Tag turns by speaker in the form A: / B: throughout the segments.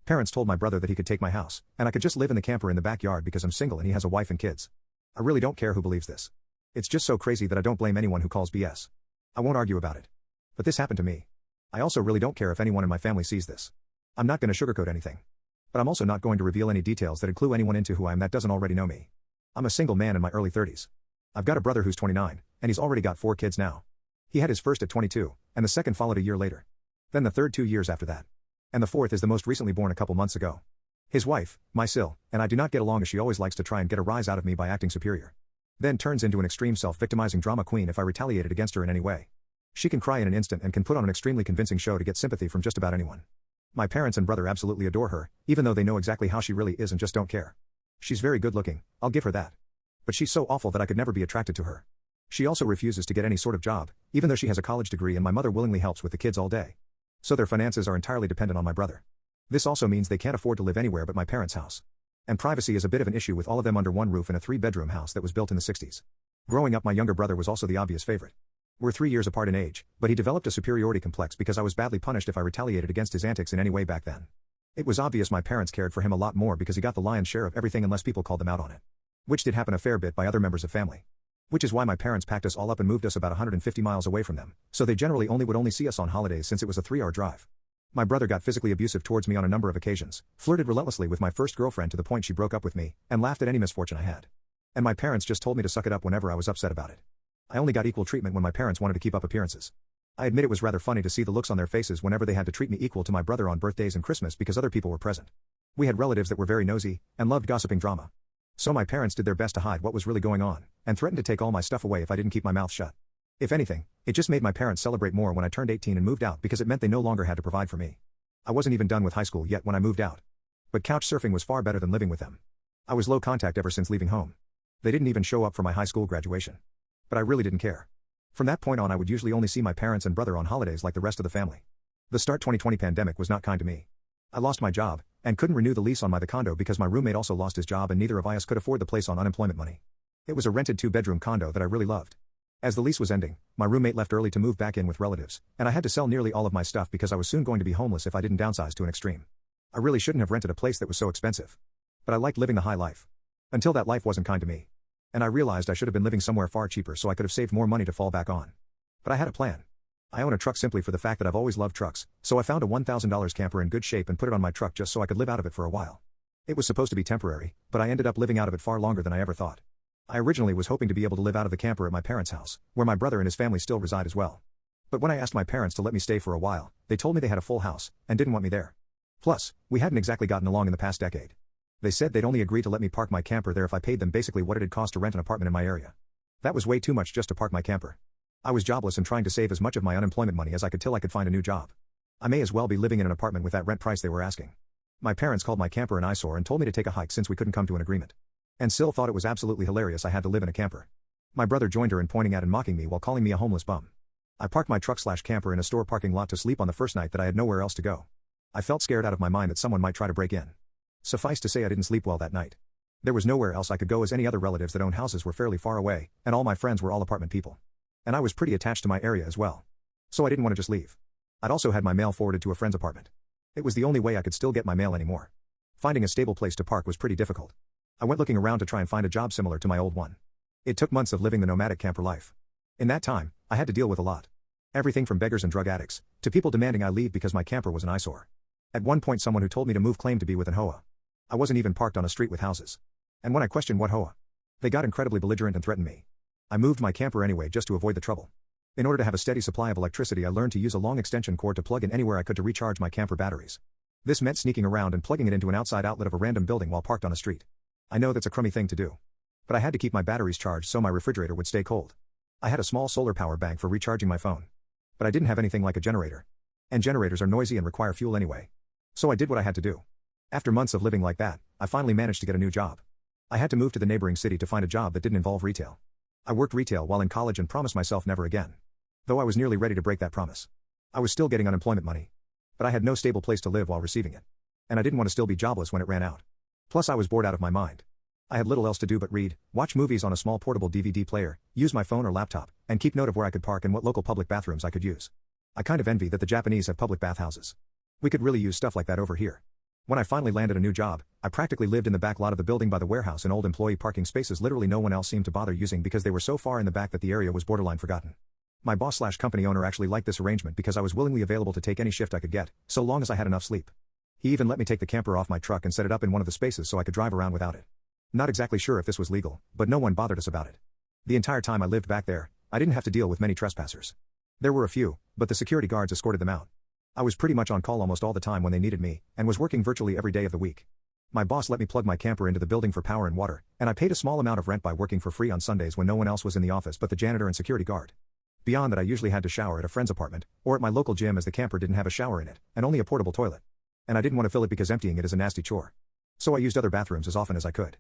A: Parents told my brother that he could take my house, and I could just live in the camper in the backyard because I'm single and he has a wife and kids. I really don't care who believes this. It's just so crazy that I don't blame anyone who calls BS. I won't argue about it. But this happened to me. I also really don't care if anyone in my family sees this. I'm not going to sugarcoat anything. But I'm also not going to reveal any details that'd clue anyone into who I am that doesn't already know me. I'm a single man in my early 30s. I've got a brother who's 29, and he's already got 4 kids now. He had his first at 22, and the second followed a year later. Then the third 2 years after that. And the fourth is the most recently born a couple months ago. His wife, my Sil, and I do not get along as she always likes to try and get a rise out of me by acting superior. Then turns into an extreme self-victimizing drama queen if I retaliated against her in any way. She can cry in an instant and can put on an extremely convincing show to get sympathy from just about anyone. My parents and brother absolutely adore her, even though they know exactly how she really is and just don't care. She's very good looking, I'll give her that. But she's so awful that I could never be attracted to her. She also refuses to get any sort of job, even though she has a college degree and my mother willingly helps with the kids all day. So their finances are entirely dependent on my brother. This also means they can't afford to live anywhere but my parents' house. And privacy is a bit of an issue with all of them under one roof in a 3-bedroom house that was built in the 60s. Growing up, my younger brother was also the obvious favorite. We're 3 years apart in age, but he developed a superiority complex because I was badly punished if I retaliated against his antics in any way back then. It was obvious my parents cared for him a lot more because he got the lion's share of everything unless people called them out on it. Which did happen a fair bit by other members of family. Which is why my parents packed us all up and moved us about 150 miles away from them, so they generally would see us on holidays since it was a 3-hour drive. My brother got physically abusive towards me on a number of occasions, flirted relentlessly with my first girlfriend to the point she broke up with me, and laughed at any misfortune I had. And my parents just told me to suck it up whenever I was upset about it. I only got equal treatment when my parents wanted to keep up appearances. I admit it was rather funny to see the looks on their faces whenever they had to treat me equal to my brother on birthdays and Christmas because other people were present. We had relatives that were very nosy, and loved gossiping drama. So my parents did their best to hide what was really going on, and threatened to take all my stuff away if I didn't keep my mouth shut. If anything, it just made my parents celebrate more when I turned 18 and moved out because it meant they no longer had to provide for me. I wasn't even done with high school yet when I moved out. But couch surfing was far better than living with them. I was low contact ever since leaving home. They didn't even show up for my high school graduation. But I really didn't care. From that point on, I would usually only see my parents and brother on holidays like the rest of the family. The start 2020 pandemic was not kind to me. I lost my job, and couldn't renew the lease on the condo because my roommate also lost his job and neither of us could afford the place on unemployment money. It was a rented 2-bedroom condo that I really loved. As the lease was ending, my roommate left early to move back in with relatives, and I had to sell nearly all of my stuff because I was soon going to be homeless if I didn't downsize to an extreme. I really shouldn't have rented a place that was so expensive. But I liked living the high life. Until that life wasn't kind to me. And I realized I should have been living somewhere far cheaper so I could have saved more money to fall back on. But I had a plan. I own a truck simply for the fact that I've always loved trucks, so I found a $1,000 camper in good shape and put it on my truck just so I could live out of it for a while. It was supposed to be temporary, but I ended up living out of it far longer than I ever thought. I originally was hoping to be able to live out of the camper at my parents' house, where my brother and his family still reside as well. But when I asked my parents to let me stay for a while, they told me they had a full house, and didn't want me there. Plus, we hadn't exactly gotten along in the past decade. They said they'd only agree to let me park my camper there if I paid them basically what it'd cost to rent an apartment in my area. That was way too much just to park my camper. I was jobless and trying to save as much of my unemployment money as I could till I could find a new job. I may as well be living in an apartment with that rent price they were asking. My parents called my camper an eyesore and told me to take a hike since we couldn't come to an agreement. And Sil thought it was absolutely hilarious I had to live in a camper. My brother joined her in pointing at and mocking me while calling me a homeless bum. I parked my truck/camper in a store parking lot to sleep on the first night that I had nowhere else to go. I felt scared out of my mind that someone might try to break in. Suffice to say I didn't sleep well that night. There was nowhere else I could go as any other relatives that owned houses were fairly far away, and all my friends were all apartment people. And I was pretty attached to my area as well. So I didn't want to just leave. I'd also had my mail forwarded to a friend's apartment. It was the only way I could still get my mail anymore. Finding a stable place to park was pretty difficult. I went looking around to try and find a job similar to my old one. It took months of living the nomadic camper life. In that time, I had to deal with a lot. Everything from beggars and drug addicts, to people demanding I leave because my camper was an eyesore. At one point someone who told me to move claimed to be with an HOA. I wasn't even parked on a street with houses. And when I questioned what HOA, they got incredibly belligerent and threatened me. I moved my camper anyway just to avoid the trouble. In order to have a steady supply of electricity I learned to use a long extension cord to plug in anywhere I could to recharge my camper batteries. This meant sneaking around and plugging it into an outside outlet of a random building while parked on a street. I know that's a crummy thing to do. But I had to keep my batteries charged so my refrigerator would stay cold. I had a small solar power bank for recharging my phone. But I didn't have anything like a generator. And generators are noisy and require fuel anyway. So I did what I had to do. After months of living like that, I finally managed to get a new job. I had to move to the neighboring city to find a job that didn't involve retail. I worked retail while in college and promised myself never again. Though I was nearly ready to break that promise. I was still getting unemployment money. But I had no stable place to live while receiving it. And I didn't want to still be jobless when it ran out. Plus I was bored out of my mind. I had little else to do but read, watch movies on a small portable DVD player, use my phone or laptop, and keep note of where I could park and what local public bathrooms I could use. I kind of envy that the Japanese have public bathhouses. We could really use stuff like that over here. When I finally landed a new job, I practically lived in the back lot of the building by the warehouse in old employee parking spaces literally no one else seemed to bother using because they were so far in the back that the area was borderline forgotten. My boss/company owner actually liked this arrangement because I was willingly available to take any shift I could get, so long as I had enough sleep. He even let me take the camper off my truck and set it up in one of the spaces so I could drive around without it. Not exactly sure if this was legal, but no one bothered us about it. The entire time I lived back there, I didn't have to deal with many trespassers. There were a few, but the security guards escorted them out. I was pretty much on call almost all the time when they needed me, and was working virtually every day of the week. My boss let me plug my camper into the building for power and water, and I paid a small amount of rent by working for free on Sundays when no one else was in the office but the janitor and security guard. Beyond that, I usually had to shower at a friend's apartment, or at my local gym as the camper didn't have a shower in it, and only a portable toilet. And I didn't want to fill it because emptying it is a nasty chore. So I used other bathrooms as often as I could.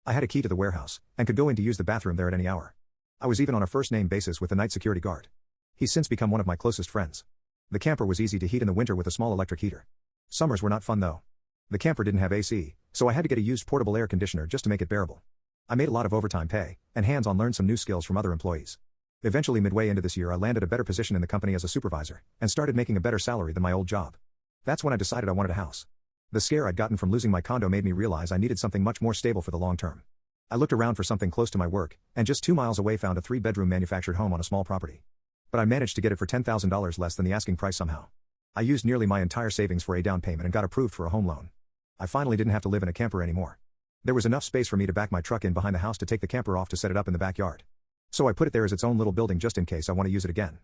A: I had a key to the warehouse, and could go in to use the bathroom there at any hour. I was even on a first-name basis with the night security guard. He's since become one of my closest friends. The camper was easy to heat in the winter with a small electric heater. Summers were not fun though. The camper didn't have AC, so I had to get a used portable air conditioner just to make it bearable. I made a lot of overtime pay, and hands-on learned some new skills from other employees. Eventually midway into this year I landed a better position in the company as a supervisor, and started making a better salary than my old job. That's when I decided I wanted a house. The scare I'd gotten from losing my condo made me realize I needed something much more stable for the long term. I looked around for something close to my work, and just 2 miles away found a 3-bedroom manufactured home on a small property. But I managed to get it for $10,000 less than the asking price somehow. I used nearly my entire savings for a down payment and got approved for a home loan. I finally didn't have to live in a camper anymore. There was enough space for me to back my truck in behind the house to take the camper off to set it up in the backyard. So I put it there as its own little building just in case I want to use it again.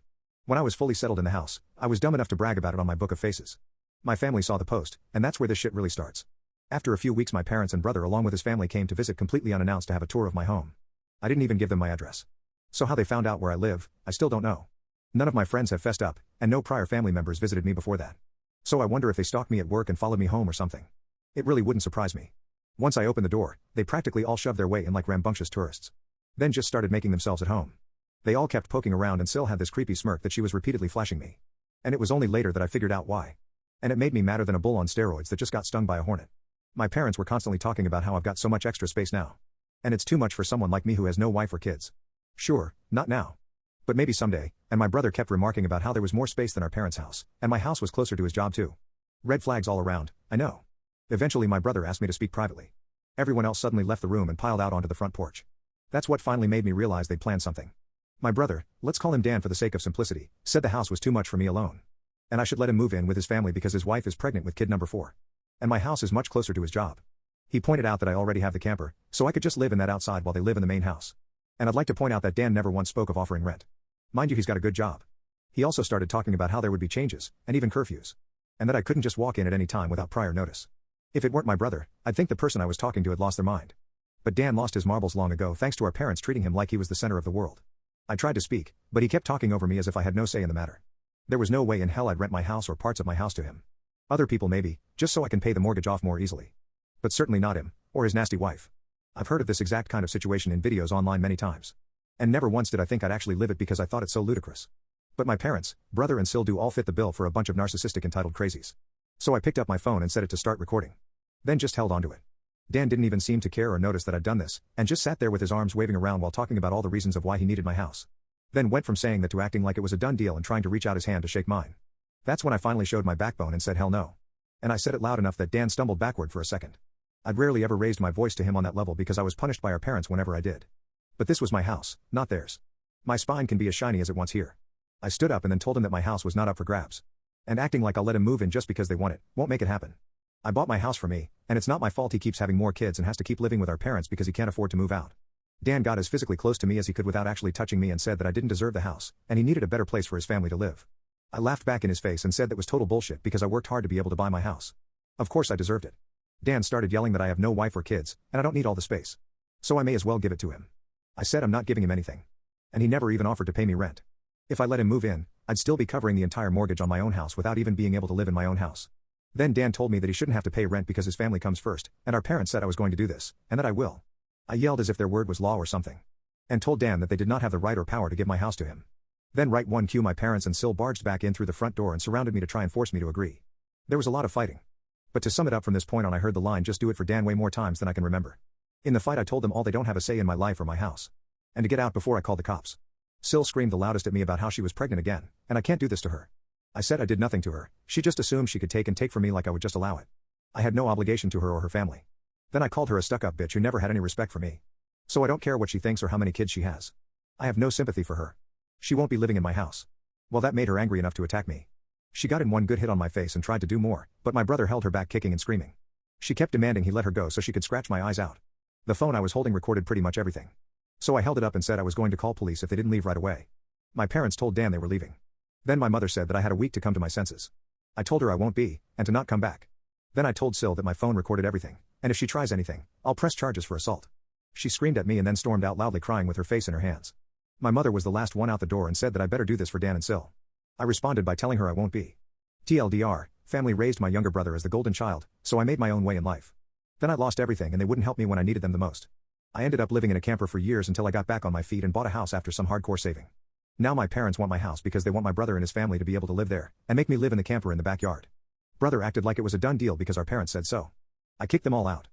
A: When I was fully settled in the house, I was dumb enough to brag about it on my book of faces. My family saw the post, and that's where this shit really starts. After a few weeks my parents and brother along with his family came to visit completely unannounced to have a tour of my home. I didn't even give them my address. So how they found out where I live, I still don't know. None of my friends have fessed up, and no prior family members visited me before that. So I wonder if they stalked me at work and followed me home or something. It really wouldn't surprise me. Once I opened the door, they practically all shoved their way in like rambunctious tourists. Then just started making themselves at home. They all kept poking around and Sil had this creepy smirk that she was repeatedly flashing me. And it was only later that I figured out why. And it made me madder than a bull on steroids that just got stung by a hornet. My parents were constantly talking about how I've got so much extra space now. And it's too much for someone like me who has no wife or kids. Sure, not now. But maybe someday, and my brother kept remarking about how there was more space than our parents' house, and my house was closer to his job too. Red flags all around, I know. Eventually my brother asked me to speak privately. Everyone else suddenly left the room and piled out onto the front porch. That's what finally made me realize they'd planned something. My brother, let's call him Dan for the sake of simplicity, said the house was too much for me alone. And I should let him move in with his family because his wife is pregnant with kid number 4. And my house is much closer to his job. He pointed out that I already have the camper, so I could just live in that outside while they live in the main house. And I'd like to point out that Dan never once spoke of offering rent. Mind you, he's got a good job. He also started talking about how there would be changes, and even curfews. And that I couldn't just walk in at any time without prior notice. If it weren't my brother, I'd think the person I was talking to had lost their mind. But Dan lost his marbles long ago thanks to our parents treating him like he was the center of the world. I tried to speak, but he kept talking over me as if I had no say in the matter. There was no way in hell I'd rent my house or parts of my house to him. Other people maybe, just so I can pay the mortgage off more easily. But certainly not him, or his nasty wife. I've heard of this exact kind of situation in videos online many times. And never once did I think I'd actually live it because I thought it so ludicrous. But my parents, brother and Sil do all fit the bill for a bunch of narcissistic entitled crazies. So I picked up my phone and set it to start recording. Then just held onto it. Dan didn't even seem to care or notice that I'd done this, and just sat there with his arms waving around while talking about all the reasons of why he needed my house. Then went from saying that to acting like it was a done deal and trying to reach out his hand to shake mine. That's when I finally showed my backbone and said hell no. And I said it loud enough that Dan stumbled backward for a second. I'd rarely ever raised my voice to him on that level because I was punished by our parents whenever I did. But this was my house, not theirs. My spine can be as shiny as it wants here. I stood up and then told him that my house was not up for grabs. And acting like I'll let him move in just because they want it, won't make it happen. I bought my house for me, and it's not my fault he keeps having more kids and has to keep living with our parents because he can't afford to move out. Dan got as physically close to me as he could without actually touching me and said that I didn't deserve the house, and he needed a better place for his family to live. I laughed back in his face and said that was total bullshit because I worked hard to be able to buy my house. Of course I deserved it. Dan started yelling that I have no wife or kids, and I don't need all the space. So I may as well give it to him. I said I'm not giving him anything. And he never even offered to pay me rent. If I let him move in, I'd still be covering the entire mortgage on my own house without even being able to live in my own house. Then Dan told me that he shouldn't have to pay rent because his family comes first, and our parents said I was going to do this, and that I will. I yelled as if their word was law or something. And told Dan that they did not have the right or power to give my house to him. Then right one cue my parents and Sil barged back in through the front door and surrounded me to try and force me to agree. There was a lot of fighting. But to sum it up from this point on I heard the line just do it for Dan way more times than I can remember. In the fight I told them all they don't have a say in my life or my house. And to get out before I called the cops. Sil screamed the loudest at me about how she was pregnant again, and I can't do this to her. I said I did nothing to her, she just assumed she could take from me like I would just allow it. I had no obligation to her or her family. Then I called her a stuck-up bitch who never had any respect for me. So I don't care what she thinks or how many kids she has. I have no sympathy for her. She won't be living in my house. Well, that made her angry enough to attack me. She got in one good hit on my face and tried to do more, but my brother held her back kicking and screaming. She kept demanding he let her go so she could scratch my eyes out. The phone I was holding recorded pretty much everything. So I held it up and said I was going to call police if they didn't leave right away. My parents told Dan they were leaving. Then my mother said that I had a week to come to my senses. I told her I won't be, and to not come back. Then I told Sil that my phone recorded everything, and if she tries anything, I'll press charges for assault. She screamed at me and then stormed out loudly crying with her face in her hands. My mother was the last one out the door and said that I better do this for Dan and Sil. I responded by telling her I won't be. TLDR, family raised my younger brother as the golden child, so I made my own way in life. Then I lost everything and they wouldn't help me when I needed them the most. I ended up living in a camper for years until I got back on my feet and bought a house after some hardcore saving. Now my parents want my house because they want my brother and his family to be able to live there, and make me live in the camper in the backyard. Brother acted like it was a done deal because our parents said so. I kicked them all out.